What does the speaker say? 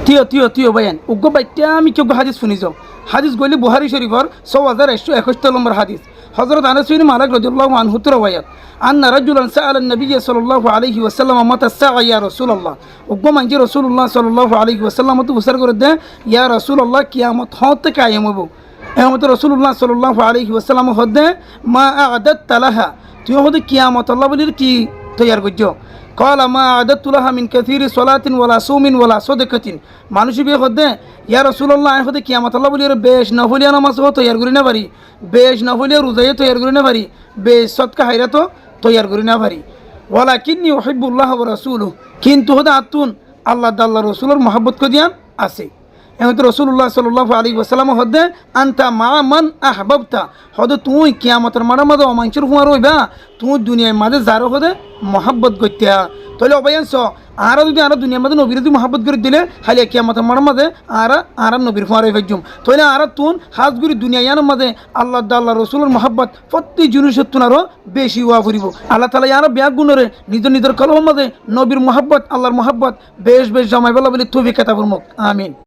তিয় বায়ান উগ্র বাইত্যা আমি কেউ হাদিস শুনি যাও হাদিস গইলে বুহারি শরীফর 6171 নম্বর হাদিস হযরত আনাস বিন মালিক রাদিয়াল্লাহু আনহু রাওয়ায়াত আন্না রাজুলান সাআলা নবী সাল্লাল্লাহু আলাইহি ওয়াসাল্লাম মাতা সাআ ইয়া রাসূলুল্লাহ উগ্র মানজি রাসূলুল্লাহ সাল্লাল্লাহু আলাইহি ওয়াসাল্লাম তো উসার করে দে ইয়া রাসূলুল্লাহ কিয়ামত হতে কায়েম হবো এমত রাসূলুল্লাহ সাল্লাল্লাহু আলাইহি ওয়াসাল্লাম হদে মা আ'দাত লাহা তুই হদে কিয়ামত আল্লাহ বলির কি তৈয়ার করছো قال ما أعددت لها من كثير صلاة ولا صوم ولا صدقة মানুষ বিয়ে হদে ইয়া রাসূলুল্লাহ হদে কিয়ামত আল্লাহ বলির বেশ নফলিয়া নামাজ হতো তৈয়ার করি না পারি বেশ নফলিয়া রোজায়ে তৈয়ার করি না পারি বেশ সদকা হায়রাত তৈয়ার করি না পারি ওয়ালাকিন্নী উহিব্বুল্লাহ ওয়া রাসূলুহু কিন্তু হদে আতুন আল্লাহ আল্লাহ রাসূলের মহব্বত কদিয়ান আছে এমত রাসূলুল্লাহ সাল্লাল্লাহু আলাইহি ওয়াসাল্লাম হদে আনতা মা মান আহবাবতা হদে তুই কিয়ামতের মাঝে অমাঞ্চর হুয়া রইবা তুই দুনিয়ার মাঝে যার হদে মহব্বত করতে তাহলে অবায়ানস আর যদি আর দুনিয়ার মাঝে নবীর যদি মহব্বত করে দিলে খালি কিয়ামতের মাঝে আর নবীর হুয়া রই ফেজুম তাহলে আর তুন হাজগুড়ি দুনিয়ার মাঝে আল্লাহ আল্লাহ রসুলের মহব্বত প্রত্যেক জিনিসের তুন আরও বেশি হওয়া ফুরিব আল্লাহ তালা আর ব্যাগ গুণরে নিজের কলমের মাঝে নবীর মহব্বত আল্লাহর মহব্বত বেশ জমাই বলা বলে তুই কেতাবুর মুখ আমিন।